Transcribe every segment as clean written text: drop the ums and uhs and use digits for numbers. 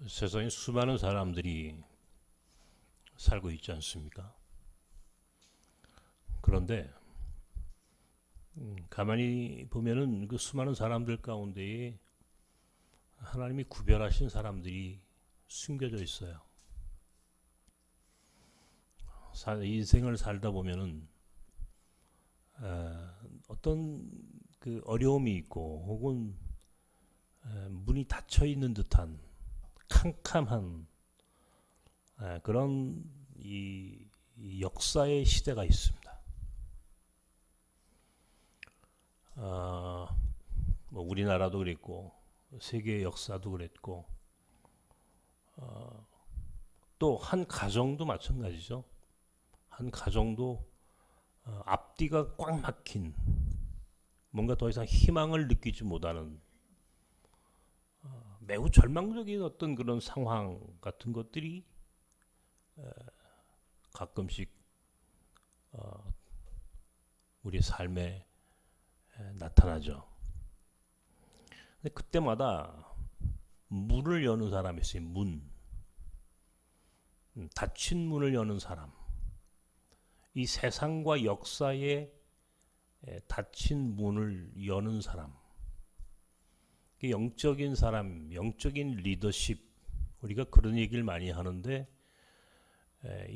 세상에 수많은 사람들이 살고 있지 않습니까? 그런데 가만히 보면은 그 수많은 사람들 가운데에 하나님이 구별하신 사람들이 숨겨져 있어요. 인생을 살다 보면은 어떤 그 어려움이 있고 혹은 문이 닫혀 있는 듯한 캄캄한 그런 이 역사의 시대가 있습니다. 뭐 우리나라도 그랬고 세계 역사도 그랬고 또 한 가정도 마찬가지죠. 한 가정도 앞뒤가 꽉 막힌 뭔가 더 이상 희망을 느끼지 못하는 매우 절망적인 어떤 그런 상황 같은 것들이 가끔씩 우리 삶에 나타나죠. 근데 그때마다 문을 여는 사람이 있어요. 닫힌 문을 여는 사람. 이 세상과 역사에 닫힌 문을 여는 사람. 영적인 사람, 영적인 리더십. 우리가 그런 얘기를 많이 하는데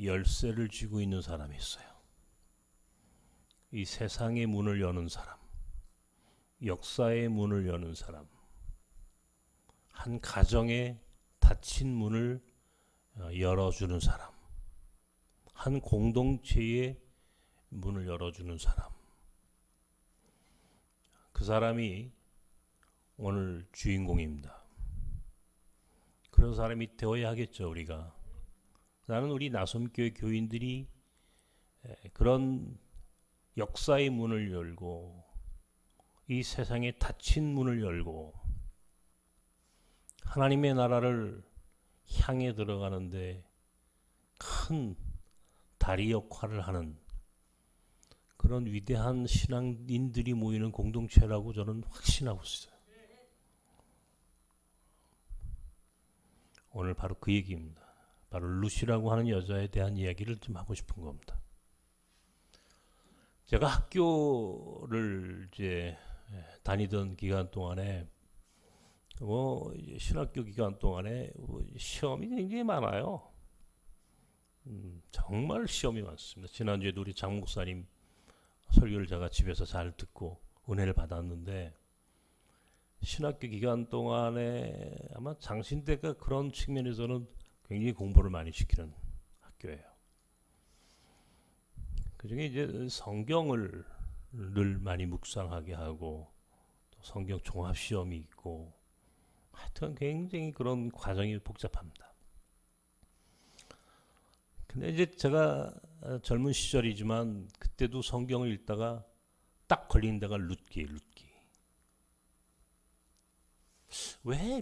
열쇠를 쥐고 있는 사람이 있어요. 이 세상의 문을 여는 사람, 역사의 문을 여는 사람, 한 가정의 닫힌 문을 열어주는 사람, 한 공동체의 문을 열어주는 사람. 그 사람이 오늘 주인공입니다. 그런 사람이 되어야 하겠죠, 우리가. 나는 우리 나섬교회 교인들이 그런 역사의 문을 열고 이 세상에 닫힌 문을 열고 하나님의 나라를 향해 들어가는데 큰 다리 역할을 하는 그런 위대한 신앙인들이 모이는 공동체라고 저는 확신하고 있어요. 오늘 바로 그 얘기입니다. 바로 루시라고 하는 여자에 대한 이야기를 좀 하고 싶은 겁니다. 제가 학교를 이제 다니던 기간 동안에 신학교 기간 동안에 시험이 굉장히 많아요. 정말 시험이 많습니다. 지난주에도 우리 장 목사님 설교를 제가 집에서 잘 듣고 은혜를 받았는데 신학교 기간 동안에 아마 장신대가 그런 측면에서는 굉장히 공부를 많이 시키는 학교예요. 그중에 이제 성경을 늘 많이 묵상하게 하고 또 성경 종합 시험이 있고 하여튼 굉장히 그런 과정이 복잡합니다. 근데 이제 제가 젊은 시절이지만 그때도 성경을 읽다가 딱 걸린 데가 룻기. 왜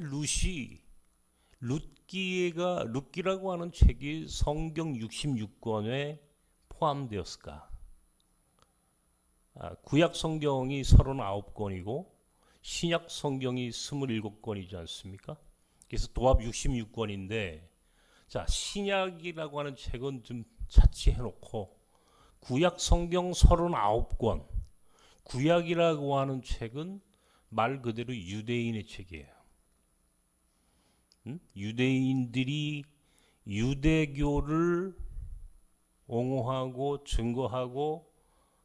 룻기라고 하는 책이 성경 66권에 포함되었을까? 구약 성경이 39권이고 신약 성경이 27권이지 않습니까? 그래서 도합 66권인데 자, 신약이라고 하는 책은 좀 차치해 놓고 구약 성경 39권 구약이라고 하는 책은 말 그대로 유대인의 책이에요. 유대인들이 유대교를 옹호하고 증거하고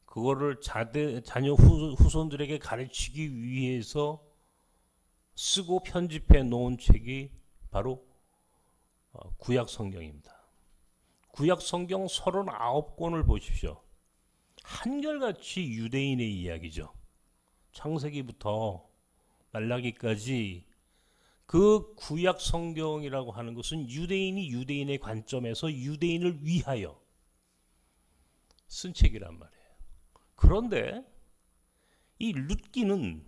그거를 자녀 후손들에게 가르치기 위해서 쓰고 편집해 놓은 책이 바로 구약 성경입니다. 구약 성경 39권을 보십시오. 한결같이 유대인의 이야기죠. 창세기부터 말라기까지 그 구약 성경이라고 하는 것은 유대인이 유대인의 관점에서 유대인을 위하여 쓴 책이란 말이에요. 그런데 이 룻기는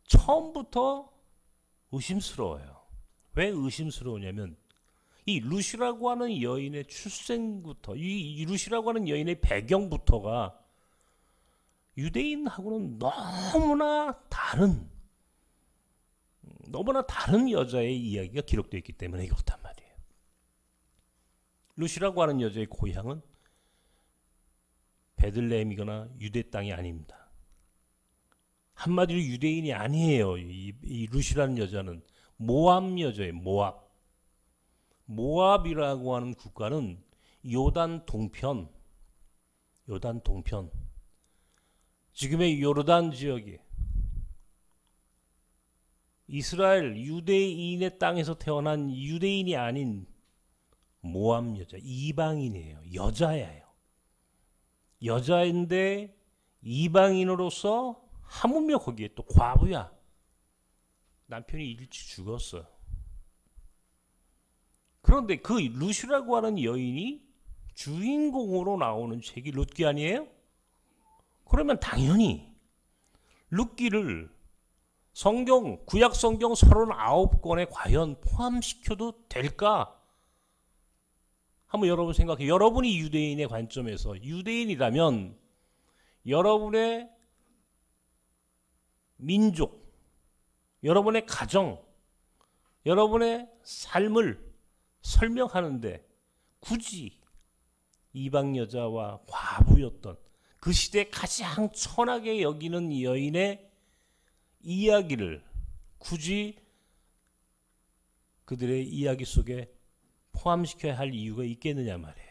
처음부터 의심스러워요. 왜 의심스러우냐면 이 룻이라고 하는 여인의 출생부터 이 룻이라고 하는 여인의 배경부터가 유대인하고는 너무나 다른 너무나 다른 여자의 이야기가 기록되어 있기 때문에 그렇단 말이에요. 룻이라고 하는 여자의 고향은 베들레헴이거나 유대 땅이 아닙니다. 한마디로 유대인이 아니에요. 이 룻이라는 여자는 모압 여자예요. 모압이라고 하는 국가는 요단 동편, 지금의 요르단 지역이 이스라엘 유대인의 땅에서 태어난 유대인이 아닌 모압 여자, 이방인이에요. 여자예요. 여자인데 이방인으로서 하물며 거기에 또 과부야. 남편이 일찍 죽었어요. 그런데 그 룻이라고 하는 여인이 주인공으로 나오는 책이 룻기 아니에요? 그러면 당연히 룻기를 구약 성경 39권에 과연 포함시켜도 될까? 한번 여러분 생각해요. 여러분이 유대인의 관점에서 유대인이라면 여러분의 민족, 여러분의 가정, 여러분의 삶을 설명하는데 굳이 이방 여자와 과부였던 그 시대 가장 천하게 여기는 여인의 이야기를 굳이 그들의 이야기 속에 포함시켜야 할 이유가 있겠느냐 말이에요.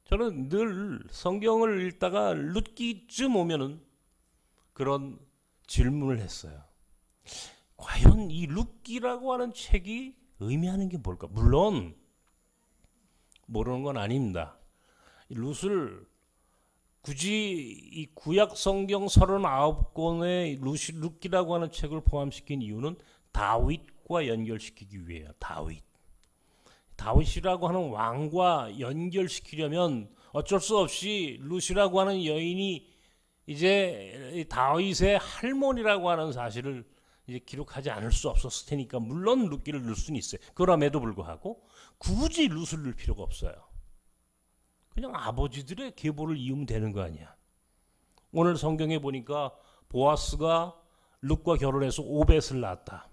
저는 늘 성경을 읽다가 룻기쯤 오면은 그런 질문을 했어요. 과연 이 룻기라고 하는 책이 의미하는 게 뭘까? 물론 모르는 건 아닙니다. 룻을 굳이 이 구약 성경 39권의 룻기라고 하는 책을 포함시킨 이유는 다윗과 연결시키기 위해요. 다윗이라고 하는 왕과 연결시키려면 어쩔 수 없이 룻이라고 하는 여인이 이제 다윗의 할머니라고 하는 사실을 이제 기록하지 않을 수 없었을 테니까 물론 룻기를 넣을 수는 있어요. 그럼에도 불구하고 굳이 룻을 넣을 필요가 없어요. 그냥 아버지들의 계보를 이으면 되는 거 아니야. 오늘 성경에 보니까 보아스가 룻과 결혼해서 오벳을 낳았다.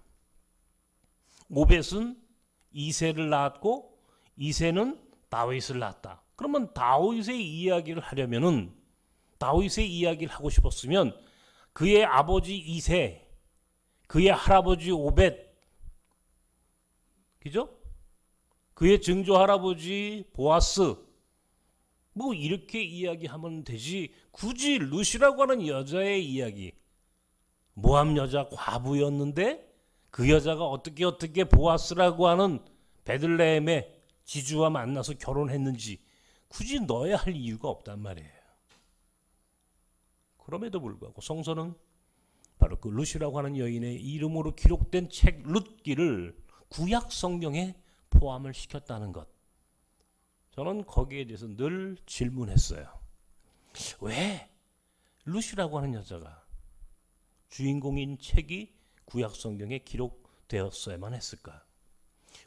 오벳은 이새를 낳았고 이새는 다윗을 낳았다. 그러면 다윗의 이야기를 하려면은 다윗의 이야기를 하고 싶었으면 그의 아버지 이새, 그의 할아버지 오벳, 그죠? 그의 증조 할아버지 보아스, 뭐 이렇게 이야기하면 되지. 굳이 룻이라고 하는 여자의 이야기, 모압 여자 과부였는데 그 여자가 어떻게 보아스라고 하는 베들레헴의 지주와 만나서 결혼했는지 굳이 넣어야 할 이유가 없단 말이에요. 그럼에도 불구하고 성서는 바로 그 룻이라고 하는 여인의 이름으로 기록된 책 룻기를 구약 성경에 포함을 시켰다는 것. 저는 거기에 대해서 늘 질문했어요. 왜 룻이라고 하는 여자가 주인공인 책이 구약 성경에 기록되었어야만 했을까?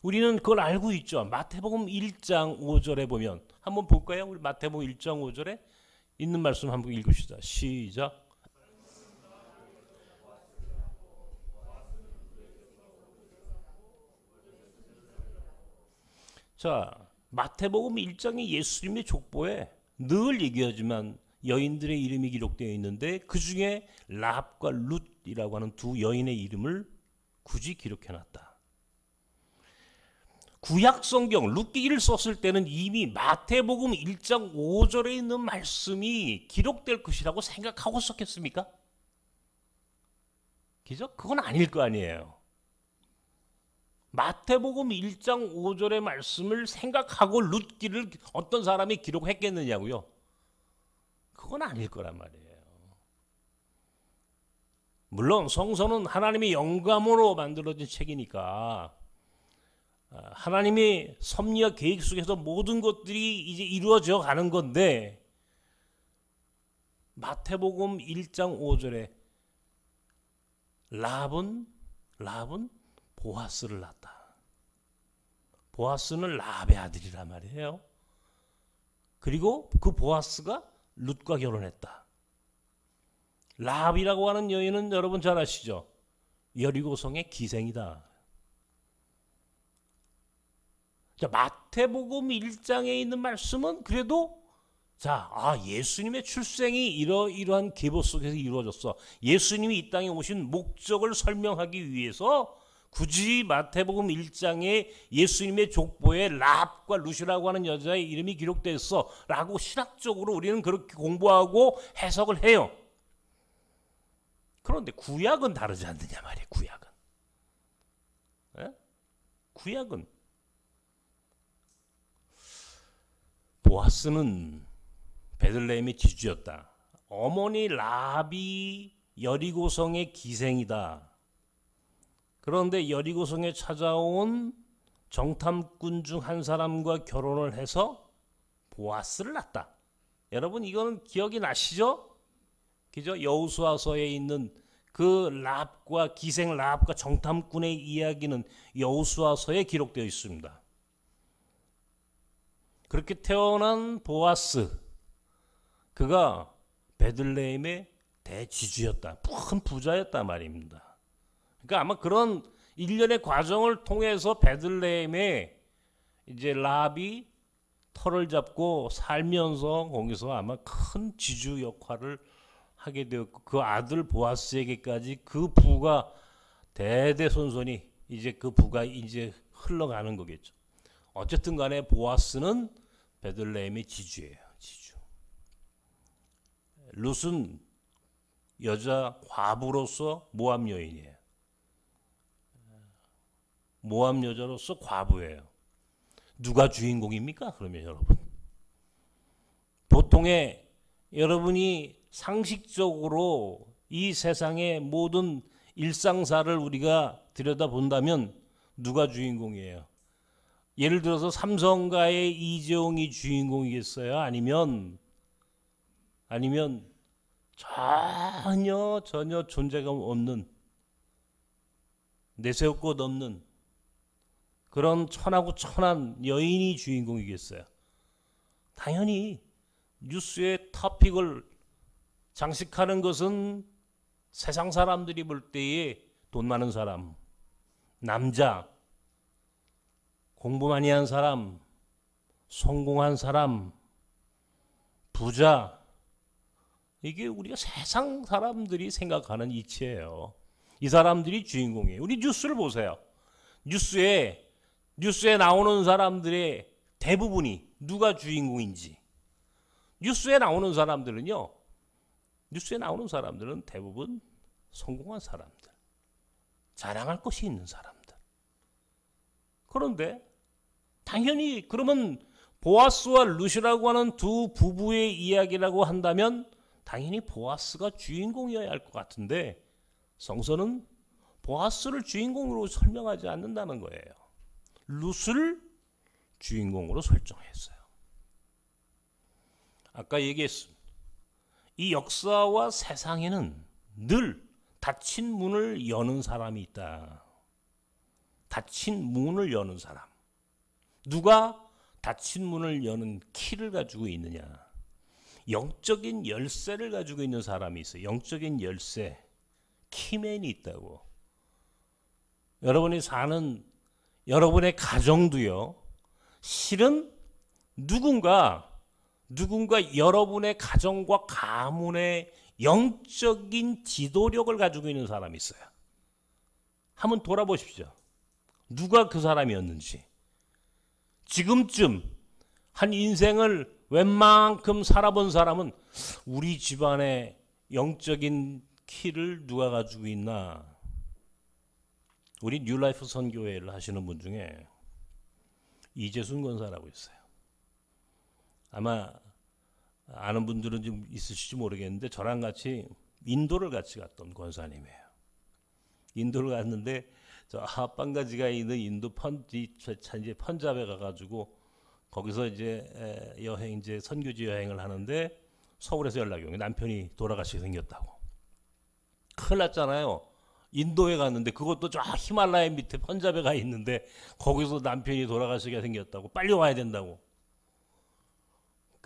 우리는 그걸 알고 있죠. 마태복음 1장 5절에 보면 한번 볼까요? 우리 마태복음 1장 5절에 있는 말씀 한번 읽읍시다. 시작. 자, 마태복음 1장의 예수님의 족보에 늘 얘기하지만 여인들의 이름이 기록되어 있는데 그 중에 라합과 룻이라고 하는 두 여인의 이름을 굳이 기록해놨다. 구약 성경 룻기를 썼을 때는 이미 마태복음 1장 5절에 있는 말씀이 기록될 것이라고 생각하고 썼겠습니까? 그죠? 그건 아닐 거 아니에요. 마태복음 1장 5절의 말씀을 생각하고 룻기를 어떤 사람이 기록했겠느냐고요? 그건 아닐 거란 말이에요. 물론 성서는 하나님의 영감으로 만들어진 책이니까 하나님의 섭리와 계획 속에서 모든 것들이 이제 이루어져 가는 건데 마태복음 1장 5절에 라합은 보아스를 낳았다. 보아스는 라합의 아들이란 말이에요. 그리고 그 보아스가 룻과 결혼했다. 라합이라고 하는 여인은 여러분 잘 아시죠? 여리고성의 기생이다. 자, 마태복음 1장에 있는 말씀은 그래도 예수님의 출생이 이러한 계보 속에서 이루어졌어. 예수님이 이 땅에 오신 목적을 설명하기 위해서 굳이 마태복음 1장에 예수님의 족보에 랍과 루시라고 하는 여자의 이름이 기록됐어 라고 신학적으로 우리는 그렇게 공부하고 해석을 해요. 그런데 구약은 다르지 않느냐 말이에요. 구약은. 에? 구약은 보아스는 베들레헴의 지주였다. 어머니 랍이 여리고성의 기생이다. 그런데 여리고성에 찾아온 정탐꾼 중 한 사람과 결혼을 해서 보아스를 낳았다. 여러분 이거는 기억이 나시죠? 그죠? 여호수아서에 있는 그 랍과 기생 랍과 정탐꾼의 이야기는 여호수아서에 기록되어 있습니다. 그렇게 태어난 보아스, 그가 베들레헴의 대지주였다. 큰 부자였단 말입니다. 그러니까 아마 그런 일련의 과정을 통해서 베들레헴에 이제 랍이 터를 잡고 살면서 거기서 아마 큰 지주 역할을 하게 되었고, 그 아들 보아스에게까지 그 부가 대대손손이 이제 그 부가 이제 흘러가는 거겠죠. 어쨌든 간에 보아스는 베들레헴의 지주예요. 지주. 룻은 여자 과부로서 모압 여인이에요. 모압 여자로서 과부예요. 누가 주인공입니까? 그러면 여러분, 보통의 여러분이 상식적으로 이 세상의 모든 일상사를 우리가 들여다본다면 누가 주인공이에요? 예를 들어서 삼성가의 이재용이 주인공이겠어요? 아니면 전혀 존재감 없는, 내세울 것 없는 그런 천하고 천한 여인이 주인공이겠어요? 당연히 뉴스의 토픽을 장식하는 것은 세상 사람들이 볼 때에 돈 많은 사람, 남자, 공부 많이 한 사람, 성공한 사람, 부자, 이게 우리가 세상 사람들이 생각하는 이치예요. 이 사람들이 주인공이에요. 우리 뉴스를 보세요. 뉴스에 나오는 사람들의 대부분이 누가 주인공인지. 뉴스에 나오는 사람들은 대부분 성공한 사람들, 자랑할 것이 있는 사람들. 그런데 당연히 그러면 보아스와 룻이라고 하는 두 부부의 이야기라고 한다면 당연히 보아스가 주인공이어야 할 것 같은데, 성서는 보아스를 주인공으로 설명하지 않는다는 거예요. 룻을 주인공으로 설정했어요. 아까 얘기했습니다. 이 역사와 세상에는 늘 닫힌 문을 여는 사람이 있다. 닫힌 문을 여는 사람. 누가 닫힌 문을 여는 키를 가지고 있느냐? 영적인 열쇠를 가지고 있는 사람이 있어요. 영적인 열쇠, 키맨이 있다고. 여러분이 사는 여러분의 가정도요, 실은 누군가 여러분의 가정과 가문의 영적인 지도력을 가지고 있는 사람이 있어요. 한번 돌아보십시오. 누가 그 사람이었는지. 지금쯤 한 인생을 웬만큼 살아본 사람은 우리 집안의 영적인 키를 누가 가지고 있나? 우리 뉴라이프 선교회를 하시는 분 중에 이재순 권사라고 있어요. 아마 아는 분들은 좀 있으실지 모르겠는데, 저랑 같이 인도를 같이 갔던 권사님이에요. 인도를 갔는데 저 하반가지가 있는 인도 펀잡에 가가지고 거기서 이제 선교지 여행을 하는데 서울에서 연락이 온 게 남편이 돌아가시게 생겼다고. 큰일 났잖아요. 인도에 갔는데, 그것도 저 히말라야 밑에 펀잡에 가 있는데 거기서 남편이 돌아가시게 생겼다고, 빨리 와야 된다고.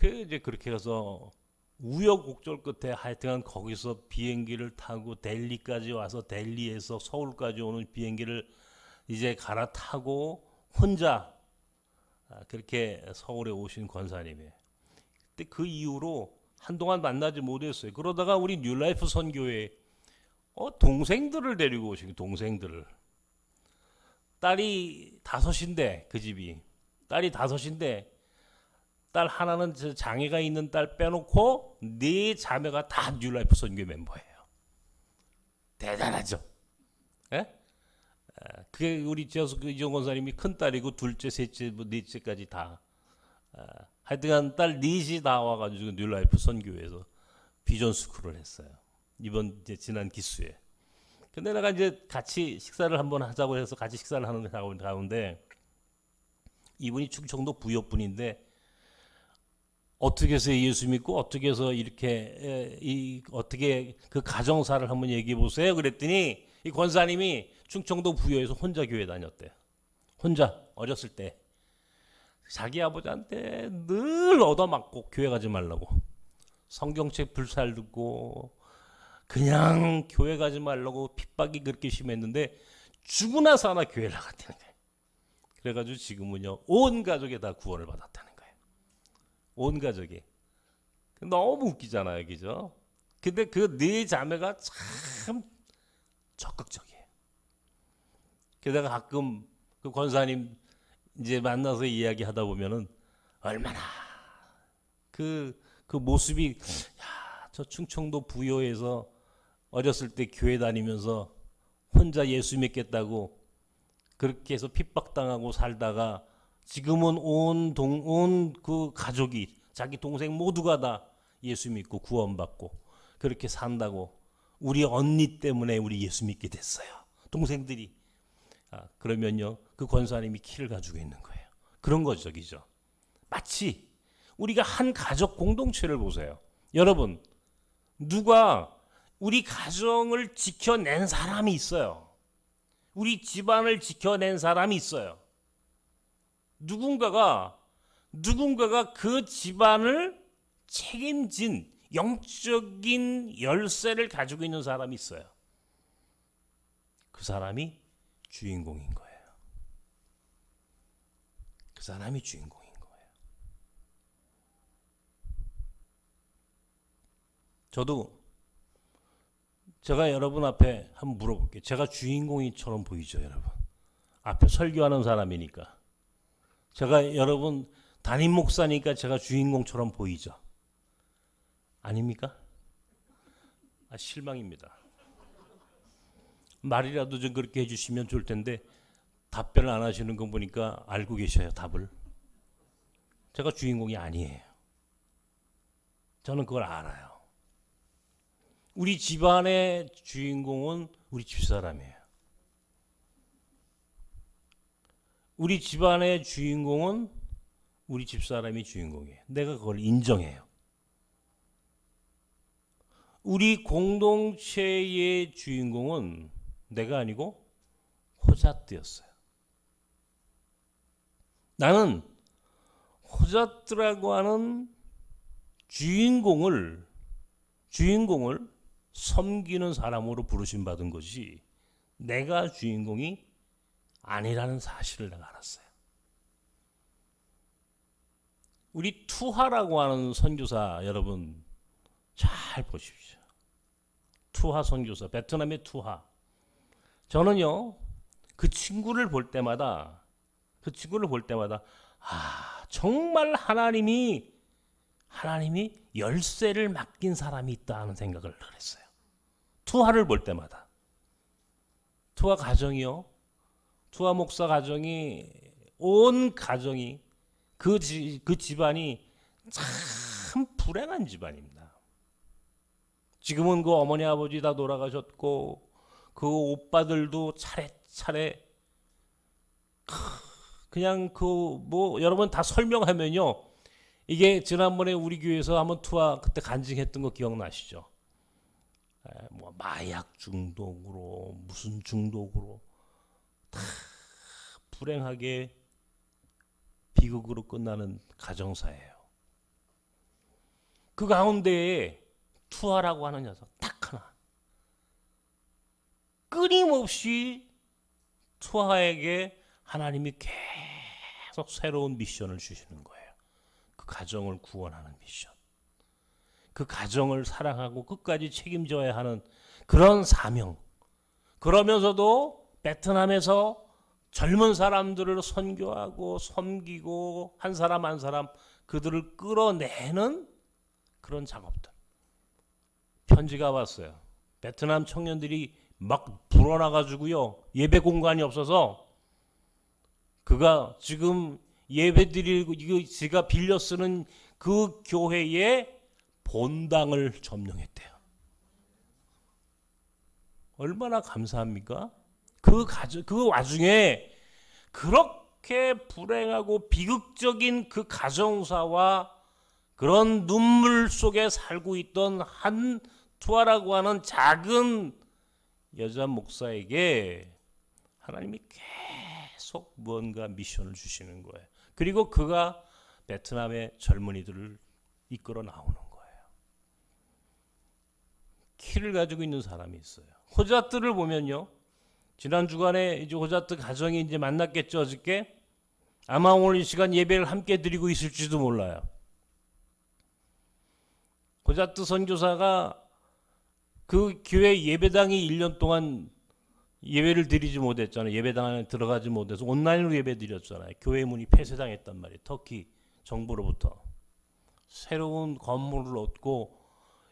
이제 그렇게 해서 우여곡절 끝에 하여튼 거기서 비행기를 타고 델리까지 와서 델리에서 서울까지 오는 비행기를 이제 갈아타고 혼자 그렇게 서울에 오신 권사님이에요. 근데 그 이후로 한동안 만나지 못했어요. 그러다가 우리 뉴라이프 선교회 동생들을 데리고 오신 동생들을. 딸이 5인데 그 집이 딸이 5인데 딸 하나는 장애가 있는 딸 빼놓고 4자매가 다 뉴라이프 선교 멤버예요. 대단하죠. 예? 그게 우리 이정 권사님이 큰 딸이고 둘째, 셋째, 넷째까지 다. 하여튼 딸 넷이 다 와가지고 뉴라이프 선교회에서 비전 스쿨을 했어요. 이번 이제 지난 기수에. 근데 내가 이제 같이 식사를 한번 하자고 해서 같이 식사를 하는 가운데 이분이 충청도 부여분인데 어떻게 해서 예수 믿고 어떻게 해서 이렇게 어떻게 그 가정사를 한번 얘기해 보세요. 그랬더니 이 권사님이 충청도 부여에서 혼자 교회 다녔대요. 혼자 어렸을 때 자기 아버지한테 늘 얻어맞고 교회 가지 말라고 성경책 불살 듣고 그냥 교회 가지 말라고 핍박이 그렇게 심했는데 죽으나 사나 교회를 나갔다는 거예요. 그래가지고 지금은요 온 가족이 다 구원을 받았다는 거예요. 온 가족이. 너무 웃기잖아요, 그죠? 근데 그 4자매가 참 적극적이에요. 게다가 가끔 그 권사님 이제 만나서 이야기하다 보면은 얼마나 그 모습이 저 충청도 부여에서 어렸을 때 교회 다니면서 혼자 예수 믿겠다고 그렇게 해서 핍박당하고 살다가 지금은 온 그 가족이 자기 동생 모두가 다 예수 믿고 구원받고 그렇게 산다고 우리 언니 때문에 우리 예수 믿게 됐어요. 동생들이. 그러면요 그 권사님이 키를 가지고 있는 거예요. 그런 거죠, 그죠? 마치 우리가 한 가족 공동체를 보세요. 여러분 누가 우리 가정을 지켜낸 사람이 있어요. 우리 집안을 지켜낸 사람이 있어요. 누군가가 그 집안을 책임진 영적인 열쇠를 가지고 있는 사람이 있어요. 그 사람이 주인공인 거예요. 그 사람이 주인공인 거예요. 저도 제가 여러분 앞에 한번 물어볼게요. 제가 주인공이처럼 보이죠, 여러분? 앞에 설교하는 사람이니까. 제가 여러분 담임 목사니까 제가 주인공처럼 보이죠? 아닙니까? 실망입니다. 말이라도 좀 그렇게 해주시면 좋을 텐데 답변을 안 하시는 거 보니까 알고 계셔요, 답을. 제가 주인공이 아니에요. 저는 그걸 알아요. 우리 집안의 주인공은 우리 집사람이에요. 우리 집안의 주인공은 우리 집사람이 주인공이에요. 내가 그걸 인정해요. 우리 공동체의 주인공은 내가 아니고 호자뜨였어요. 나는 호자뜨라고 하는 주인공을 섬기는 사람으로 부르심받은 것이 내가 주인공이 아니라는 사실을 내가 알았어요. 우리 투하라고 하는 선교사 여러분 잘 보십시오. 투하 선교사, 베트남의 투하. 저는요 그 친구를 볼 때마다 정말 하나님이 열쇠를 맡긴 사람이 있다 하는 생각을 했어요. 투하를 볼 때마다. 투하 가정이요. 투하 목사 가정이 온 가정이 그 집안이 참 불행한 집안입니다. 지금은 그 어머니 아버지 다 돌아가셨고 그 오빠들도 차례차례 그냥 여러분 다 설명하면요. 이게 지난번에 우리 교회에서 한번 투하 그때 간증했던 거 기억나시죠? 마약 중독으로 무슨 중독으로 다 불행하게 비극으로 끝나는 가정사예요. 그 가운데에 투하라고 하는 녀석 딱 하나. 끊임없이 투하에게 하나님이 계속 새로운 미션을 주시는 거예요. 그 가정을 구원하는 미션. 그 가정을 사랑하고 끝까지 책임져야 하는 그런 사명. 그러면서도 베트남에서 젊은 사람들을 선교하고 섬기고 한 사람 한 사람 그들을 끌어내는 그런 작업들. 편지가 왔어요. 베트남 청년들이 막 불어나가지고요. 예배 공간이 없어서 그가 지금 예배 드리고 이거 제가 빌려 쓰는 그 교회의 본당을 점령했대요. 얼마나 감사합니까? 그 와중에 그렇게 불행하고 비극적인 그 가정사와 그런 눈물 속에 살고 있던 한 투아라고 하는 작은 여자 목사에게 하나님이 계속 무언가 미션을 주시는 거예요. 그리고 그가 베트남의 젊은이들을 이끌어 나오는 거예요. 키를 가지고 있는 사람이 있어요. 호자트를 보면요. 지난 주간에 이제 호자트 가정이 이제 만났겠죠, 어저께. 아마 오늘 이 시간 예배를 함께 드리고 있을지도 몰라요. 호자트 선교사가 그 교회 예배당이 1년 동안 예배를 드리지 못했잖아요. 예배당 안에 들어가지 못해서 온라인으로 예배 드렸잖아요. 교회 문이 폐쇄당했단 말이에요. 터키 정부로부터. 새로운 건물을 얻고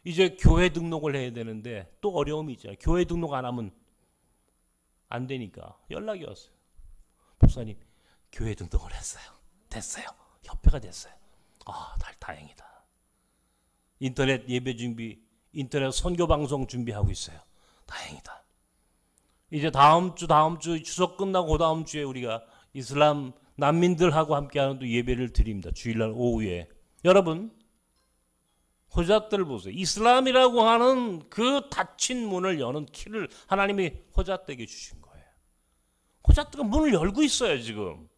이제 교회 등록을 해야 되는데 또 어려움이 있잖아요. 교회 등록 안 하면 안 되니까 연락이 왔어요. 목사님, 교회 등록을 했어요. 됐어요. 협회가 됐어요. 아, 다행이다. 인터넷 예배 준비, 인터넷 선교 방송 준비하고 있어요. 다행이다. 이제 다음 주 추석 끝나고 그 다음 주에 우리가 이슬람 난민들하고 함께하는 또 예배를 드립니다. 주일날 오후에. 여러분, 호잣들 보세요. 이슬람이라고 하는 그 닫힌 문을 여는 키를 하나님이 호잣에게 주신 거예요. 호잣가 문을 열고 있어요, 지금.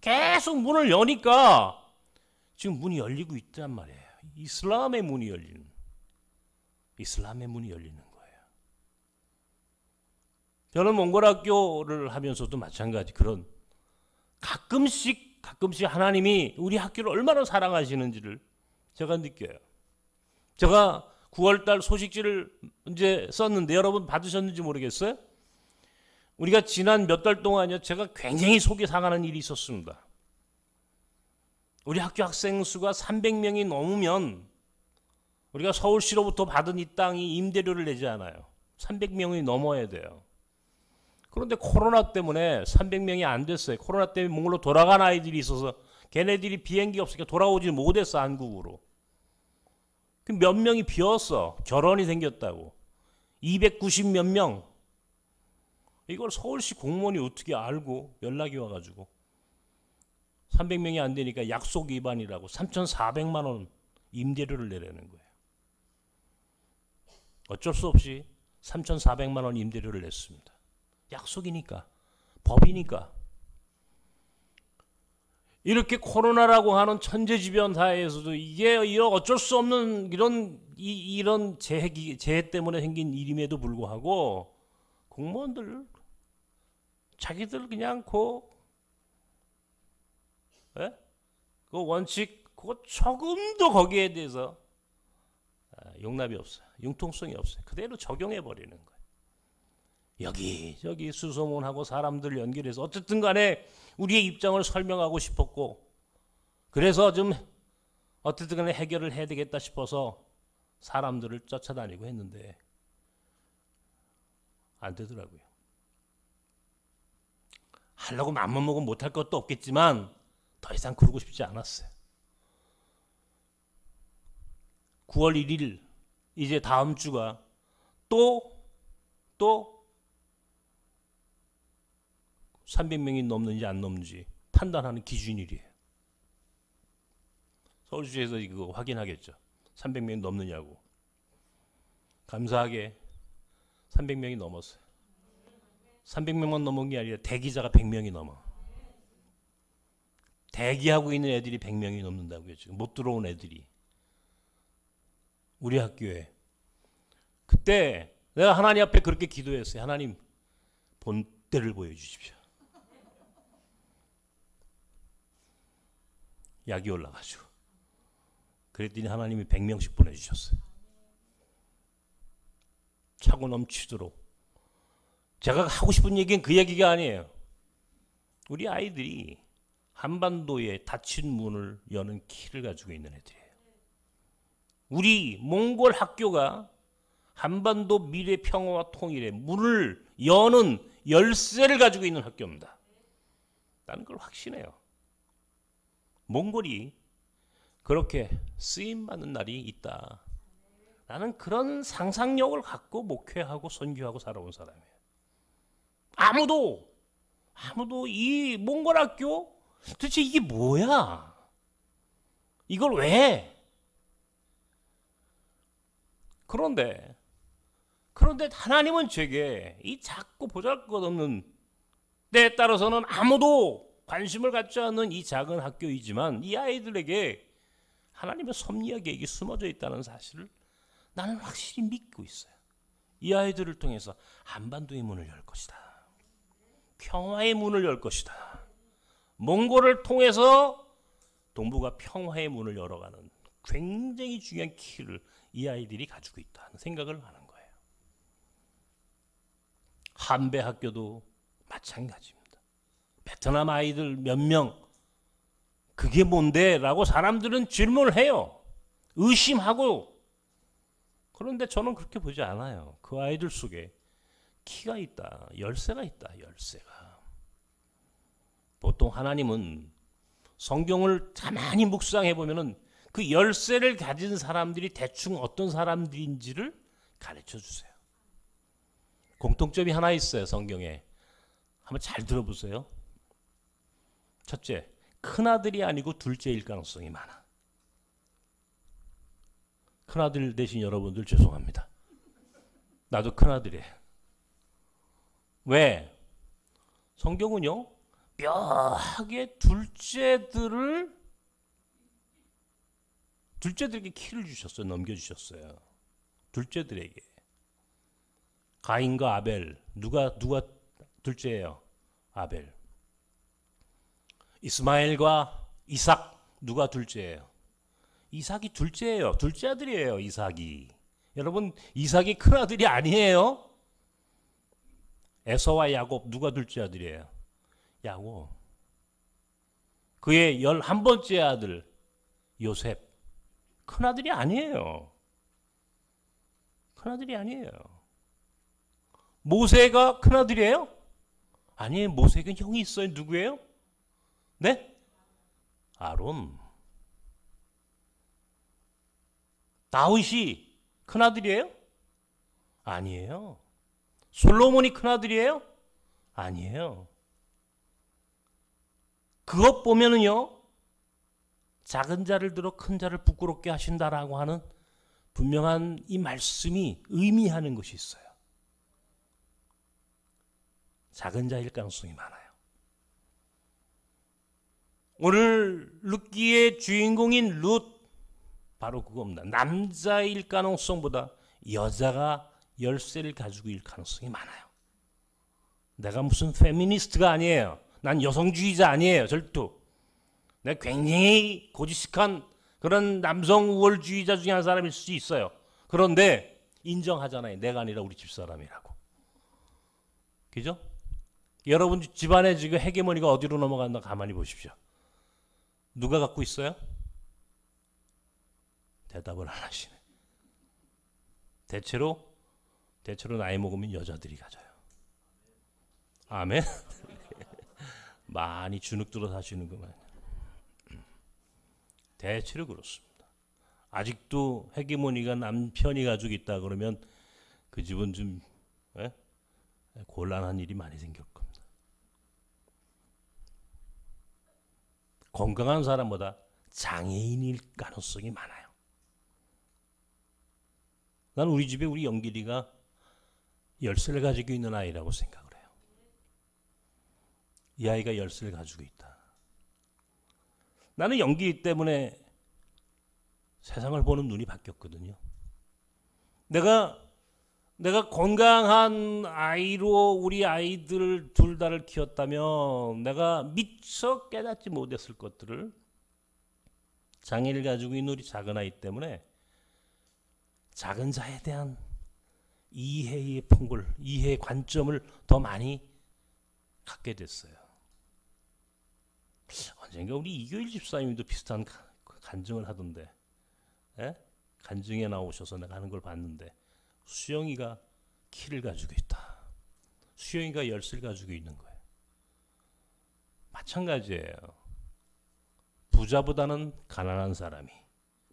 계속 문을 여니까 지금 문이 열리고 있단 말이에요. 이슬람의 문이 열리는 거예요. 저는 몽골학교를 하면서도 마찬가지 그런 가끔씩 하나님이 우리 학교를 얼마나 사랑하시는지를 제가 느껴요. 제가 9월달 소식지를 이제 썼는데 여러분 받으셨는지 모르겠어요? 우리가 지난 몇 달 동안요, 제가 굉장히 속이 상하는 일이 있었습니다. 우리 학교 학생 수가 300명이 넘으면 우리가 서울시로부터 받은 이 땅이 임대료를 내지 않아요. 300명이 넘어야 돼요. 그런데 코로나 때문에 300명이 안 됐어요. 코로나 때문에 몽골로 돌아간 아이들이 있어서 걔네들이 비행기 없으니까 돌아오지 못했어, 한국으로. 몇 명이 비었어. 결혼이 생겼다고. 290 몇 명. 이걸 서울시 공무원이 어떻게 알고 연락이 와가지고 300명이 안 되니까 약속 위반이라고 3,400만 원 임대료를 내라는 거예요. 어쩔 수 없이 3,400만 원 임대료를 냈습니다. 약속이니까, 법이니까. 이렇게 코로나라고 하는 천재지변 사회에서도 이게 어쩔 수 없는 이런 재해 때문에 생긴 일임에도 불구하고 공무원들 자기들 그냥 그 원칙 그거 조금도 거기에 대해서 용납이 없어요. 융통성이 없어요. 그대로 적용해 버리는 거예요. 여기저기 수소문하고 사람들 연결해서 어쨌든 간에 우리의 입장을 설명하고 싶었고 그래서 좀 어쨌든 간에 해결을 해야 되겠다 싶어서 사람들을 쫓아다니고 했는데 안 되더라고요. 하려고 맘만 먹으면 못할 것도 없겠지만 더 이상 그러고 싶지 않았어요. 9월 1일 이제 다음 주가 또 300명이 넘는지 안 넘는지 판단하는 기준일이에요. 서울시에서 이거 확인하겠죠. 300명이 넘느냐고. 감사하게 300명이 넘었어요. 300명만 넘은 게 아니라 대기자가 100명이 넘어. 대기하고 있는 애들이 100명이 넘는다고요. 지금 못 들어온 애들이. 우리 학교에. 그때 내가 하나님 앞에 그렇게 기도했어요. 하나님, 본때를 보여주십시오. 약이 올라가지고. 그랬더니 하나님이 100명씩 보내주셨어요. 차고 넘치도록. 제가 하고 싶은 얘기는 그 얘기가 아니에요. 우리 아이들이 한반도에 닫힌 문을 여는 키를 가지고 있는 애들이에요. 우리 몽골 학교가 한반도 미래 평화와 통일의 문을 여는 열쇠를 가지고 있는 학교입니다. 나는 그걸 확신해요. 몽골이 그렇게 쓰임받는 날이 있다. 나는 그런 상상력을 갖고 목회하고 선교하고 살아온 사람이에요. 아무도 이 몽골 학교 도대체 이게 뭐야? 이걸 왜? 그런데 하나님은 제게 이 작고 보잘것없는 때에 따라서는 아무도 관심을 갖지 않는 이 작은 학교이지만 이 아이들에게 하나님의 섭리와 계획이 숨어져 있다는 사실을 나는 확실히 믿고 있어요. 이 아이들을 통해서 한반도의 문을 열 것이다. 평화의 문을 열 것이다. 몽골을 통해서 동북아 평화의 문을 열어가는 굉장히 중요한 키를 이 아이들이 가지고 있다는 생각을 하는 거예요. 한배 학교도 마찬가지입니다. 베트남 아이들 몇 명, 그게 뭔데? 라고 사람들은 질문을 해요. 의심하고. 그런데 저는 그렇게 보지 않아요. 그 아이들 속에 키가 있다. 열쇠가 있다. 열쇠가. 보통 하나님은 성경을 가만히 묵상해 보면은 그 열쇠를 가진 사람들이 대충 어떤 사람들인지를 가르쳐 주세요. 공통점이 하나 있어요. 성경에. 한번 잘 들어보세요. 첫째, 큰아들이 아니고 둘째일 가능성이 많아. 큰아들 되신 여러분들 죄송합니다. 나도 큰아들이에요. 왜? 성경은요, 묘하게 둘째들에게 키를 주셨어요. 넘겨주셨어요. 둘째들에게. 가인과 아벨, 누가 둘째예요? 아벨. 이스마엘과 이삭, 누가 둘째예요? 이삭이 둘째예요. 둘째 아들이에요. 이삭이. 여러분, 이삭이 큰 아들이 아니에요. 에서와 야곱, 누가 둘째 아들이에요? 야곱. 그의 11번째 아들 요셉, 큰 아들이 아니에요. 큰 아들이 아니에요. 모세가 큰 아들이에요? 아니에요. 모세가 형이 있어요. 누구예요? 네? 아론. 다윗이 큰 아들이에요? 아니에요. 솔로몬이 큰 아들이에요? 아니에요. 그것 보면은요, 작은 자를 들어 큰 자를 부끄럽게 하신다라고 하는 분명한 이 말씀이 의미하는 것이 있어요. 작은 자일 가능성이 많아요. 오늘 룻기의 주인공인 룻, 바로 그겁니다. 남자일 가능성보다 여자가 열쇠를 가지고 일 가능성이 많아요. 내가 무슨 페미니스트가 아니에요. 난 여성주의자 아니에요. 절도. 내가 굉장히 고지식한 그런 남성 우월주의자 중에 한 사람일 수 있어요. 그런데 인정하잖아요. 내가 아니라 우리 집사람이라고. 그죠? 여러분 집안에 지금 헤게모니가 어디로 넘어간다 가만히 보십시오. 누가 갖고 있어요? 대답을 안 하시네. 대체로 나이 먹으면 여자들이 가져요. 아멘. 많이 주눅 들어 사시는구만. 대체로 그렇습니다. 아직도 헤게모니가 남편이 가지고 있다 그러면 그 집은 좀 곤란한 일이 많이 생길 겁니다. 건강한 사람보다 장애인일 가능성이 많아요. 난 우리 집에 우리 영길이가 열쇠를 가지고 있는 아이라고 생각을 해요. 이 아이가 열쇠를 가지고 있다. 나는 영길이 때문에 세상을 보는 눈이 바뀌었거든요. 내가 건강한 아이로 우리 아이들 둘 다를 키웠다면 내가 미처 깨닫지 못했을 것들을 장애를 가지고 있는 우리 작은 아이 때문에 작은 자에 대한 이해의 풍골, 이해의 관점을 더 많이 갖게 됐어요. 언젠가 우리 이교일 집사님도 비슷한 간증을 하던데, 간증에 나오셔서 내가 하는 걸 봤는데, 수영이가 키를 가지고 있다. 수영이가 열쇠를 가지고 있는 거예요. 마찬가지예요. 부자보다는 가난한 사람이,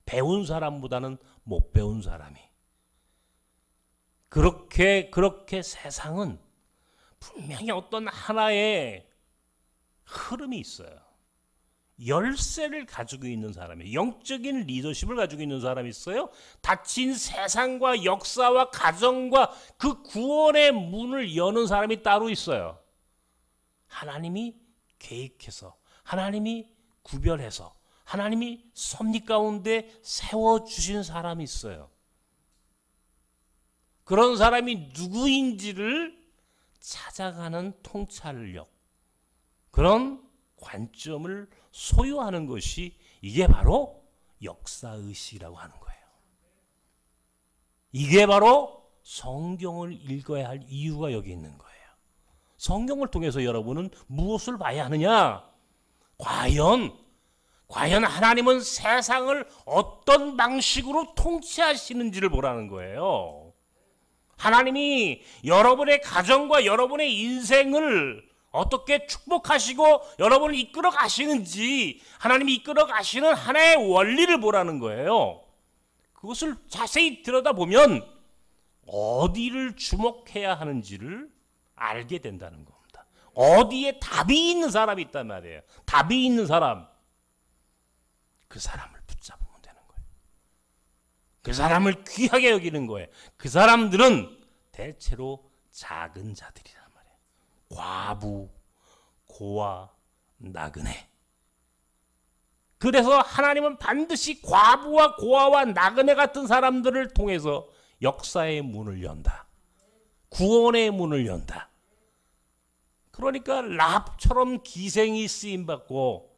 배운 사람보다는 못 배운 사람이, 그렇게 세상은 분명히 어떤 하나의 흐름이 있어요. 열쇠를 가지고 있는 사람이, 영적인 리더십을 가지고 있는 사람이 있어요. 닫힌 세상과 역사와 가정과 그 구원의 문을 여는 사람이 따로 있어요. 하나님이 계획해서, 하나님이 구별해서, 하나님이 섭리 가운데 세워주신 사람이 있어요. 그런 사람이 누구인지를 찾아가는 통찰력, 그런 관점을 소유하는 것이 이게 바로 역사의식이라고 하는 거예요. 이게 바로 성경을 읽어야 할 이유가 여기 있는 거예요. 성경을 통해서 여러분은 무엇을 봐야 하느냐? 과연 하나님은 세상을 어떤 방식으로 통치하시는지를 보라는 거예요. 하나님이 여러분의 가정과 여러분의 인생을 어떻게 축복하시고 여러분을 이끌어 가시는지, 하나님이 이끌어 가시는 하나의 원리를 보라는 거예요. 그것을 자세히 들여다보면 어디를 주목해야 하는지를 알게 된다는 겁니다. 어디에 답이 있는 사람이 있단 말이에요. 답이 있는 사람, 그 사람을 붙잡으면 되는 거예요. 그 사람을 귀하게 여기는 거예요. 그 사람들은 대체로 작은 자들이란 말이에요. 과부, 고아, 나그네. 그래서 하나님은 반드시 과부와 고아와 나그네 같은 사람들을 통해서 역사의 문을 연다. 구원의 문을 연다. 그러니까 라합처럼 기생이 쓰임받고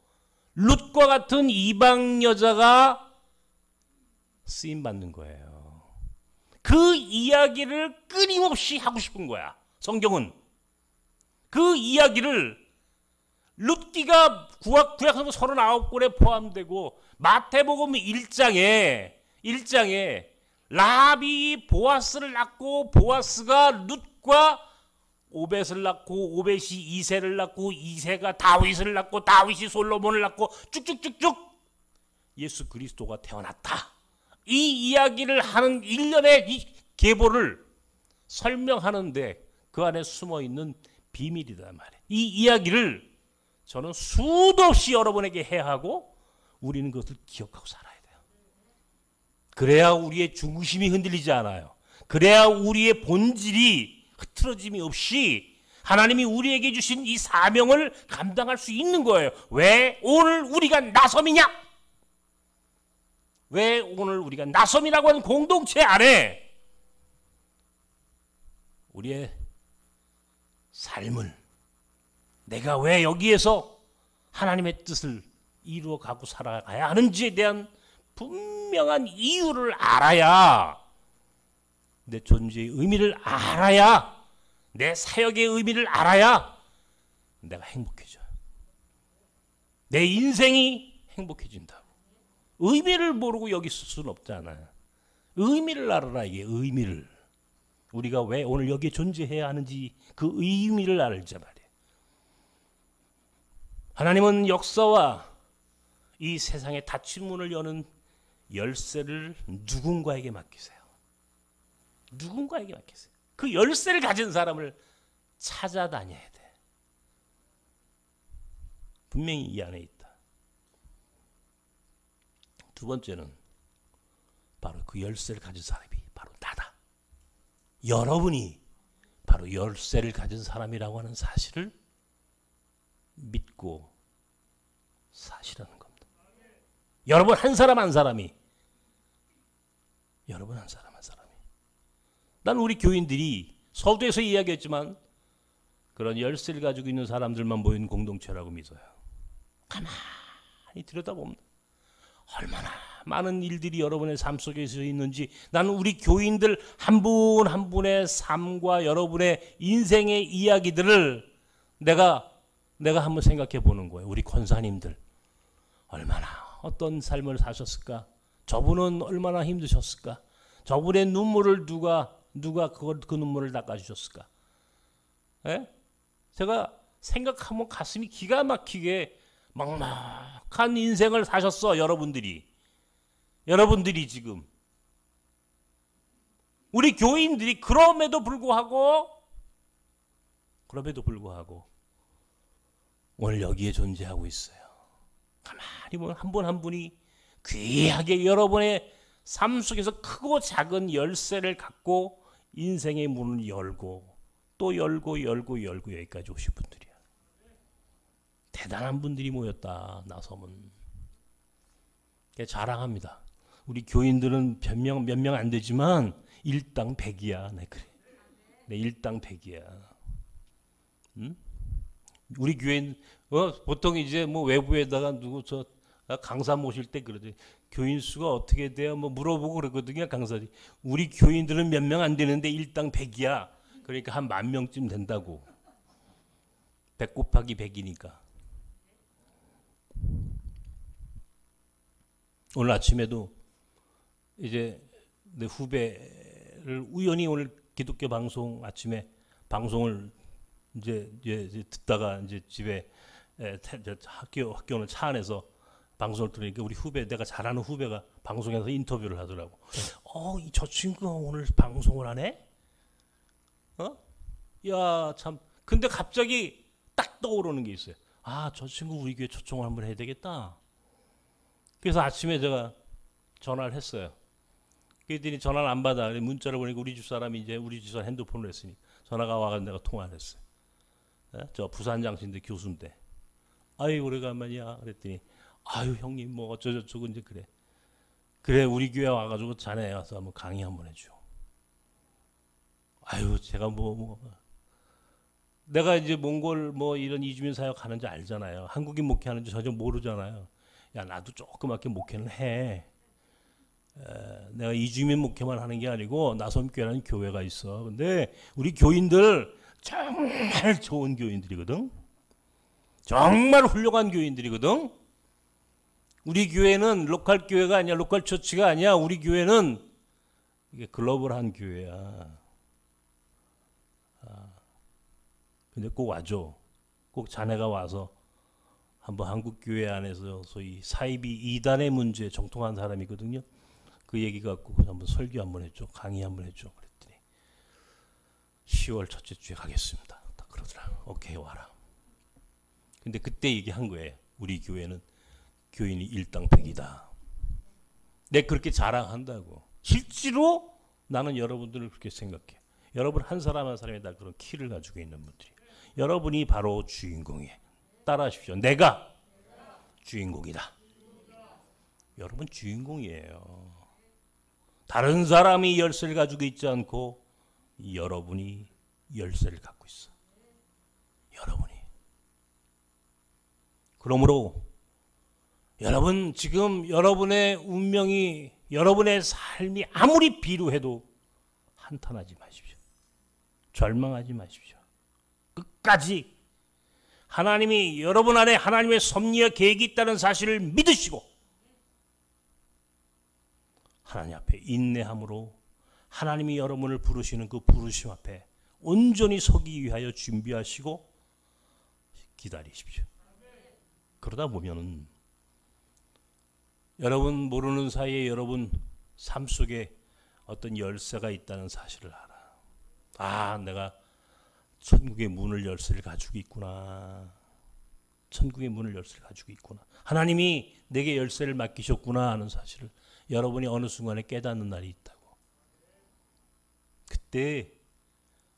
룻과 같은 이방 여자가 쓰임받는 거예요. 그 이야기를 끊임없이 하고 싶은 거야. 성경은. 그 이야기를 룻기가 구약성경 39권에 포함되고 마태복음 1장에 라합이 보아스를 낳고 보아스가 룻과 오벳을 낳고 오벳이 이새를 낳고 이새가 다윗을 낳고 다윗이 솔로몬을 낳고 쭉쭉쭉쭉 예수 그리스도가 태어났다. 이 이야기를 하는 일련의 이 계보를 설명하는데 그 안에 숨어있는 비밀이란 말이에요. 이 이야기를 저는 수도 없이 여러분에게 해야 하고 우리는 그것을 기억하고 살아야 돼요. 그래야 우리의 중심이 흔들리지 않아요. 그래야 우리의 본질이 흐트러짐이 없이 하나님이 우리에게 주신 이 사명을 감당할 수 있는 거예요. 왜 오늘 우리가 나섬이냐? 왜 오늘 우리가 나섬이라고 하는 공동체 안에 우리의 삶을, 내가 왜 여기에서 하나님의 뜻을 이루어가고 살아가야 하는지에 대한 분명한 이유를 알아야, 내 존재의 의미를 알아야, 내 사역의 의미를 알아야 내가 행복해져요. 내 인생이 행복해진다고. 의미를 모르고 여기 있을 수는 없잖아요. 의미를 알아라. 이게 의미를. 우리가 왜 오늘 여기에 존재해야 하는지 그 의미를 알자 말이에요. 하나님은 역사와 이 세상의 닫힌 문을 여는 열쇠를 누군가에게 맡기세요. 누군가에게 맡기세요. 그 열쇠를 가진 사람을 찾아다녀야 돼. 분명히 이 안에 있다. 두 번째는 바로 그 열쇠를 가진 사람이 바로 나다. 여러분이 바로 열쇠를 가진 사람이라고 하는 사실을 믿고 사시라는 겁니다. 여러분 한 사람 한 사람이, 여러분 한 사람 한 사람이 난 우리 교인들이 서두에서 이야기했지만 그런 열쇠를 가지고 있는 사람들만 모인 공동체라고 믿어요. 가만히 들여다보면 얼마나 많은 일들이 여러분의 삶 속에서 있는지, 나는 우리 교인들 한 분 한 분의 삶과 여러분의 인생의 이야기들을 내가 한번 생각해 보는 거예요. 우리 권사님들 얼마나 어떤 삶을 사셨을까? 저분은 얼마나 힘드셨을까? 저분의 눈물을 누가 그 눈물을 닦아주셨을까? 예? 제가 생각하면 가슴이 기가 막히게 막막한 인생을 사셨어. 여러분들이 지금 우리 교인들이 그럼에도 불구하고 오늘 여기에 존재하고 있어요. 가만히 보면 한 분 한 분이 귀하게 여러분의 삶 속에서 크고 작은 열쇠를 갖고 인생의 문을 열고 또 열고 여기까지 오신 분들이야. 대단한 분들이 모였다. 나섬은 자랑합니다. 우리 교인들은 몇 명 안 되지만 일당백이야. 네, 그래. 네, 일당백이야. 응? 우리 교인 보통 이제 뭐 외부에다가 누구 강사 모실 때 그러지. 교인 수가 어떻게 돼요? 뭐 물어보고 그러거든요, 강사들이. 우리 교인들은 몇 명 안 되는데 일당백이야. 그러니까 한 10,000명쯤 된다고. 100 곱하기 100이니까. 오늘 아침에도 이제 내 후배를 우연히 오늘 기독교 방송 아침에 방송을 이제 듣다가 이제 집에 학교는 차 안에서 방송을 들으니까 우리 후배, 내가 잘 아는 후배가 방송에서 인터뷰를 하더라고. 저 친구가 오늘 방송을 하네? 야, 참. 근데 갑자기 딱 떠오르는 게 있어요. 저 친구 우리 교회 초청을 한번 해야 되겠다. 그래서 아침에 제가 전화를 했어요. 그랬더니 전화를 안 받아. 문자를 보니까 우리 집사람이 이제 우리 집사람 핸드폰을 했으니 전화가 와가지고 내가 통화를 했어요. 저 부산 장신대 교수인데. 오래간만이야. 그랬더니 형님 뭐 어쩌저쩌고 이제 그래 우리 교회 와가지고 자네 와서 한번 강의 한번 해줘. 제가 내가 이제 몽골 뭐 이런 이주민 사역 하는지 알잖아요. 한국인 목회하는지 전혀 모르잖아요. 야, 나도 조그맣게 목회는 해. 내가 이주민 목회만 하는 게 아니고 나섬교회라는 교회가 있어. 근데 우리 교인들 정말 좋은 교인들이거든. 정말 훌륭한 교인들이거든. 우리 교회는 로컬 교회가 아니야. 로컬 처치가 아니야. 우리 교회는 이게 글로벌한 교회야. 근데 꼭 와줘. 꼭 자네가 와서 한번 한국 교회 안에서 소위 사이비 이단의 문제에 정통한 사람이거든요. 그 얘기 갖고 한번 설교 한번 해줘. 강의 한번 해줘. 그랬더니 10월 첫째 주에 가겠습니다. 딱 그러더라. 오케이, 와라. 근데 그때 얘기한 거예요. 우리 교회는 교인이 일당백이다. 내가 그렇게 자랑한다고. 실제로 나는 여러분들을 그렇게 생각해. 여러분 한 사람 한 사람이 다 그런 키를 가지고 있는 분들이. 여러분이 바로 주인공이에요. 따라하십시오. 내가 주인공이다. 여러분 주인공이에요. 다른 사람이 열쇠를 가지고 있지 않고 여러분이 열쇠를 갖고 있어. 여러분이. 그러므로 여러분 지금 여러분의 운명이, 여러분의 삶이 아무리 비루해도 한탄하지 마십시오. 절망하지 마십시오. 끝까지 하나님이 여러분 안에 하나님의 섭리와 계획이 있다는 사실을 믿으시고 하나님 앞에 인내함으로 하나님이 여러분을 부르시는 그 부르심 앞에 온전히 서기 위하여 준비하시고 기다리십시오. 그러다 보면은 여러분 모르는 사이에 여러분 삶 속에 어떤 열쇠가 있다는 사실을 알아. 내가 천국의 문을 열쇠를 가지고 있구나. 천국의 문을 열쇠를 가지고 있구나. 하나님이 내게 열쇠를 맡기셨구나 하는 사실을 여러분이 어느 순간에 깨닫는 날이 있다고. 그때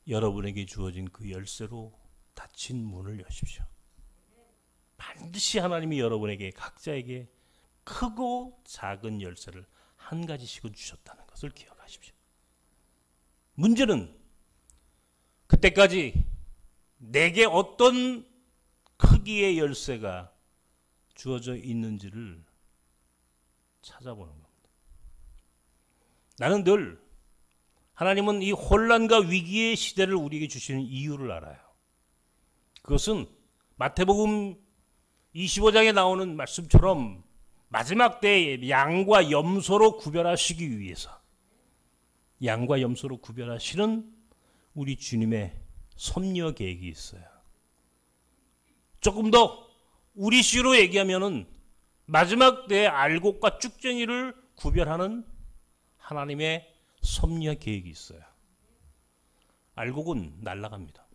여러분에게 주어진 그 열쇠로 닫힌 문을 여십시오. 반드시 하나님이 여러분에게 각자에게 크고 작은 열쇠를 한 가지씩은 주셨다는 것을 기억하십시오. 문제는 그때까지 내게 어떤 크기의 열쇠가 주어져 있는지를 찾아보는 겁니다. 나는 늘 하나님은 이 혼란과 위기의 시대를 우리에게 주시는 이유를 알아요. 그것은 마태복음 25장에 나오는 말씀처럼 마지막 때에 양과 염소로 구별하시기 위해서, 양과 염소로 구별하시는 우리 주님의 섭리와 계획이 있어요. 조금 더 우리식으로 얘기하면은 마지막 때의 알곡과 쭉정이를 구별하는 하나님의 섭리와 계획이 있어요. 알곡은 날아갑니다.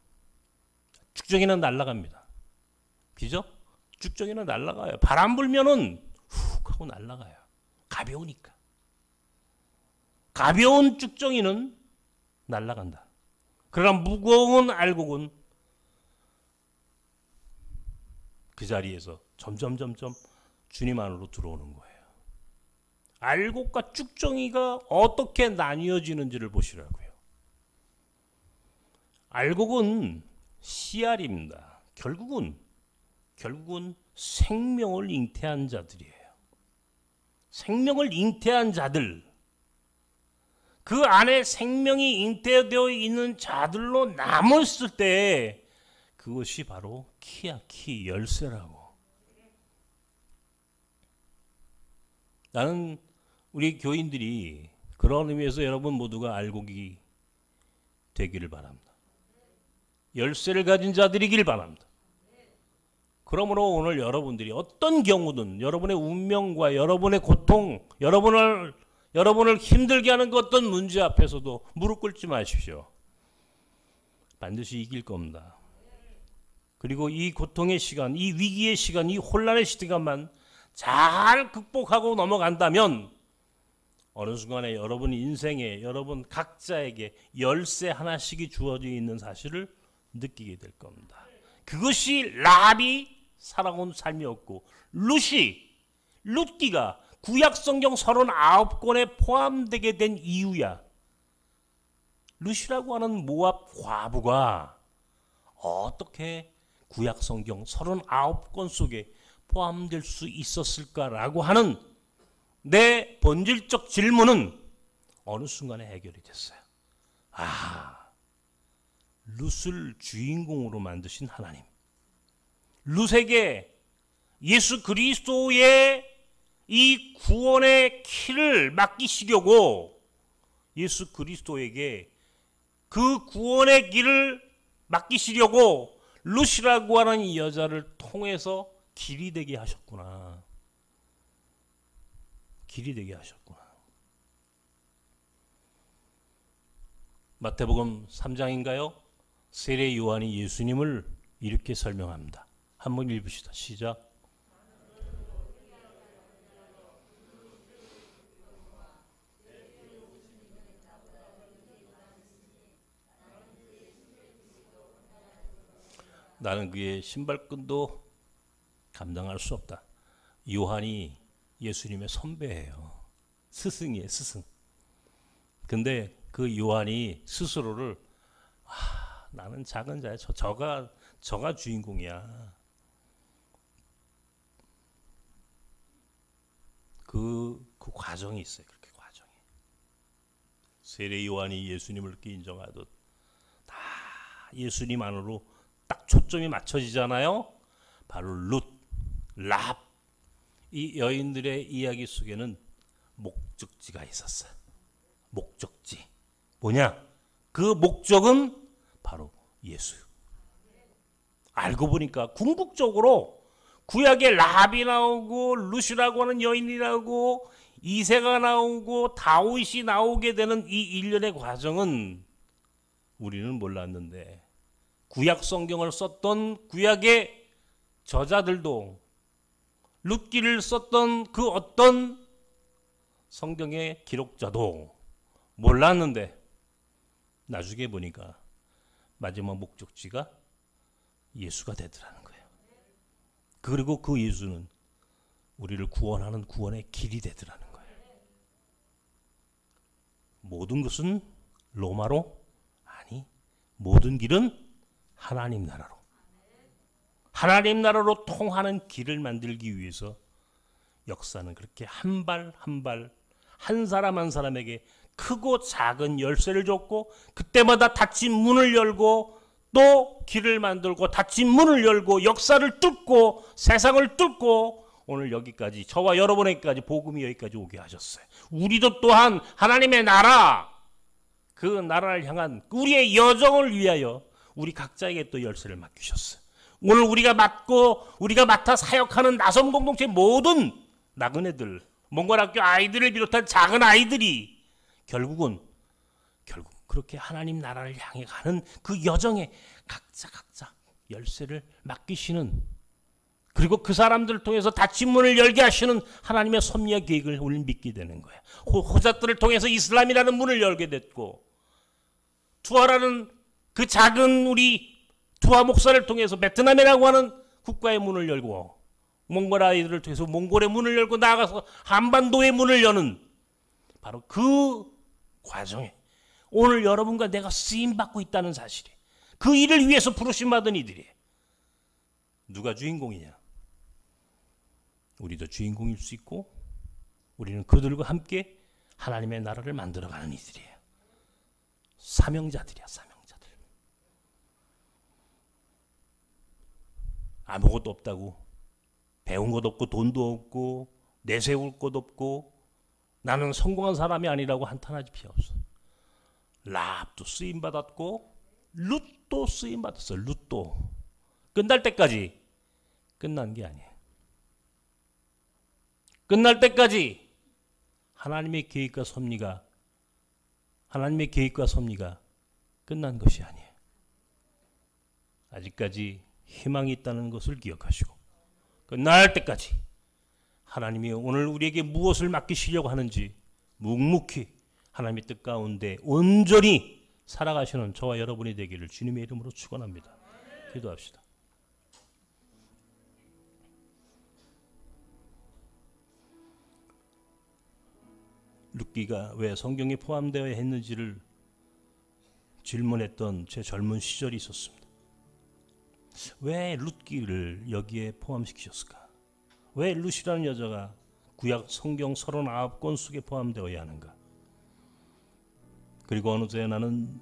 쭉정이는 날아갑니다. 그죠? 쭉정이는 날아가요. 바람 불면은 훅 하고 날아가요. 가벼우니까. 가벼운 쭉정이는 날아간다. 그러나 무거운 알곡은 그 자리에서 점점 주님 안으로 들어오는 거예요. 알곡과 쭉정이가 어떻게 나뉘어지는지를 보시라고요. 알곡은 씨알입니다. 결국은 생명을 잉태한 자들이에요. 생명을 잉태한 자들, 그 안에 생명이 잉태되어 있는 자들로 남았을 때 그것이 바로 키야, 키, 열쇠라고. 나는 우리 교인들이 그런 의미에서 여러분 모두가 알곡이 되기를 바랍니다. 열쇠를 가진 자들이길 바랍니다. 그러므로 오늘 여러분들이 어떤 경우든 여러분의 운명과 여러분의 고통, 여러분을 힘들게 하는 그 어떤 문제 앞에서도 무릎 꿇지 마십시오. 반드시 이길 겁니다. 그리고 이 고통의 시간, 이 위기의 시간, 이 혼란의 시간만 잘 극복하고 넘어간다면 어느 순간에 여러분 인생에 여러분 각자에게 열쇠 하나씩이 주어져 있는 사실을 느끼게 될 겁니다. 그것이 라합이 살아온 삶이었고 룻기가 구약성경 39권에 포함되게 된 이유야. 룻이라고 하는 모압 과부가 어떻게 구약성경 39권 속에 포함될 수 있었을까라고 하는 내 본질적 질문은 어느 순간에 해결이 됐어요. 룻을 주인공으로 만드신 하나님, 룻에게 예수 그리스도의 이 구원의 키를 맡기시려고 예수 그리스도에게 그 구원의 길을 맡기시려고 룻이라고 하는 이 여자를 통해서 길이 되게 하셨구나. 길이 되게 하셨구나. 마태복음 3장인가요? 세례 요한이 예수님을 이렇게 설명합니다. 한번 읽읍시다. 시작. 나는 그의 신발끈도 감당할 수 없다. 요한이 예수님의 선배예요. 스승이에요, 스승. 근데 그 요한이 스스로를 나는 작은 자야. 저가 주인공이야. 그 과정이 있어요. 그렇게 과정이. 세례 요한이 예수님을 이렇게 인정하듯 다 예수님 안으로 딱 초점이 맞춰지잖아요. 바로 룻, 라합, 이 여인들의 이야기 속에는 목적지가 있었어요. 목적지. 뭐냐? 그 목적은 바로 예수. 알고 보니까 궁극적으로 구약에 라합이 나오고 룻이라고 하는 여인이 나오고 이새가 나오고 다윗이 나오게 되는 이 일련의 과정은 우리는 몰랐는데 구약 성경을 썼던 구약의 저자들도 룻기를 썼던 그 어떤 성경의 기록자도 몰랐는데 나중에 보니까 마지막 목적지가 예수가 되더라는 거예요. 그리고 그 예수는 우리를 구원하는 구원의 길이 되더라는 거예요. 모든 것은 로마로? 아니, 모든 길은 하나님 나라로. 하나님 나라로 통하는 길을 만들기 위해서 역사는 그렇게 한 발 한 발, 한 사람 한 사람에게 크고 작은 열쇠를 줬고, 그때마다 닫힌 문을 열고 또 길을 만들고, 닫힌 문을 열고 역사를 뚫고 세상을 뚫고 오늘 여기까지, 저와 여러분에게까지 복음이 여기까지 오게 하셨어요. 우리도 또한 하나님의 나라, 그 나라를 향한 우리의 여정을 위하여 우리 각자에게 또 열쇠를 맡기셨어요. 오늘 우리가 맡아 사역하는 나섬 공동체 모든 나그네들, 몽골학교 아이들을 비롯한 작은 아이들이 결국 그렇게 하나님 나라를 향해 가는 그 여정에 각자 열쇠를 맡기시는, 그리고 그 사람들을 통해서 닫힌 문을 열게 하시는 하나님의 섭리와 계획을 우리는 믿게 되는 거예요. 호자들을 통해서 이슬람이라는 문을 열게 됐고, 투아라는 그 작은 우리 투아 목사를 통해서 베트남이라고 하는 국가의 문을 열고, 몽골 아이들을 통해서 몽골의 문을 열고 나아가서 한반도의 문을 여는 바로 그 과정에 오늘 여러분과 내가 쓰임받고 있다는 사실이, 그 일을 위해서 부르심받은 이들이에요. 누가 주인공이냐? 우리도 주인공일 수 있고, 우리는 그들과 함께 하나님의 나라를 만들어가는 이들이에요. 사명자들이야, 사명자들. 아무것도 없다고, 배운 것도 없고 돈도 없고 내세울 것도 없고 나는 성공한 사람이 아니라고 한탄하지 필요 없어. 라합도 쓰임받았고 룻도 쓰임받았어. 룻도 끝날 때까지 끝난 게 아니에요. 끝날 때까지 하나님의 계획과 섭리가 끝난 것이 아니에요. 아직까지 희망이 있다는 것을 기억하시고, 끝날 때까지 하나님이 오늘 우리에게 무엇을 맡기시려고 하는지 묵묵히 하나님의 뜻 가운데 온전히 살아가시는 저와 여러분이 되기를 주님의 이름으로 축원합니다. 기도합시다. 룻기가 왜 성경에 포함되어야 했는지를 질문했던 제 젊은 시절이 있었습니다. 왜 룻기를 여기에 포함시키셨을까? 왜 룻이라는 여자가 구약 성경 39권 속에 포함되어야 하는가? 그리고 어느 때 나는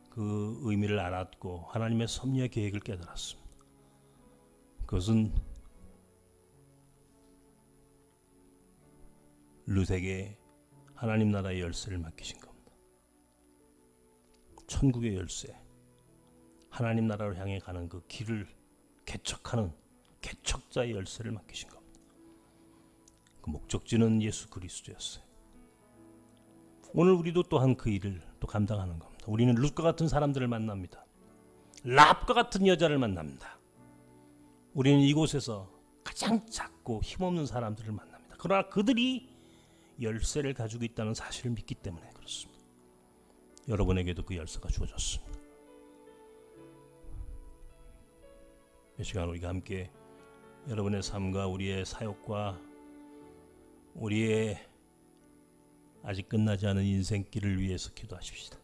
그 의미를 알았고 하나님의 섭리의 계획을 깨달았습니다. 그것은 룻에게 하나님 나라의 열쇠를 맡기신 겁니다. 천국의 열쇠, 하나님 나라로 향해 가는 그 길을 개척하는 개척자의 열쇠를 맡기신 겁니다. 그 목적지는 예수 그리스도였어요. 오늘 우리도 또한 그 일을 또 감당하는 겁니다. 우리는 룻과 같은 사람들을 만납니다. 라합과 같은 여자를 만납니다. 우리는 이곳에서 가장 작고 힘없는 사람들을 만납니다. 그러나 그들이 열쇠를 가지고 있다는 사실을 믿기 때문에 그렇습니다. 여러분에게도 그 열쇠가 주어졌습니다. 이 시간 우리가 함께 여러분의 삶과 우리의 사역과 우리의 아직 끝나지 않은 인생길을 위해서 기도하십시다.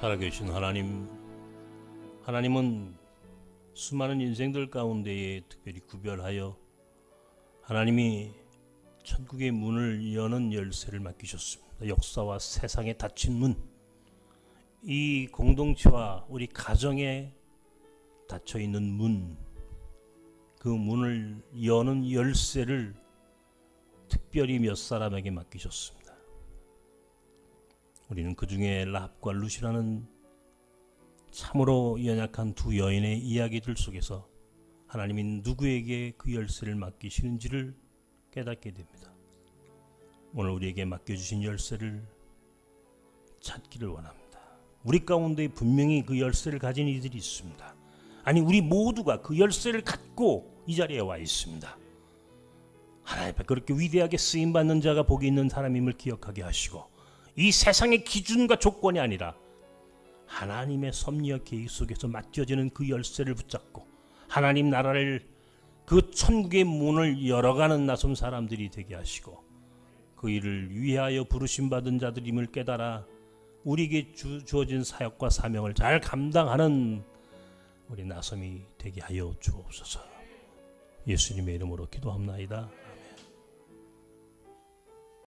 살아계신 하나님은 수많은 인생들 가운데에 특별히 구별하여 하나님이 천국의 문을 여는 열쇠를 맡기셨습니다. 역사와 세상에 닫힌 문, 이 공동체와 우리 가정에 닫혀있는 문, 그 문을 여는 열쇠를 특별히 몇 사람에게 맡기셨습니다. 우리는 그 중에 라합과 룻이라는 참으로 연약한 두 여인의 이야기들 속에서 하나님이 누구에게 그 열쇠를 맡기시는지를 깨닫게 됩니다. 오늘 우리에게 맡겨주신 열쇠를 찾기를 원합니다. 우리 가운데 분명히 그 열쇠를 가진 이들이 있습니다. 아니, 우리 모두가 그 열쇠를 갖고 이 자리에 와 있습니다. 하나님 앞에 그렇게 위대하게 쓰임받는 자가 복이 있는 사람임을 기억하게 하시고, 이 세상의 기준과 조건이 아니라 하나님의 섭리와 계획 속에서 맡겨지는 그 열쇠를 붙잡고 하나님 나라를, 그 천국의 문을 열어가는 나선 사람들이 되게 하시고, 그 일을 위하여 부르심받은 자들임을 깨달아 우리에게 주어진 사역과 사명을 잘 감당하는 우리 나섬이 되게 하여 주옵소서. 예수님의 이름으로 기도합나이다.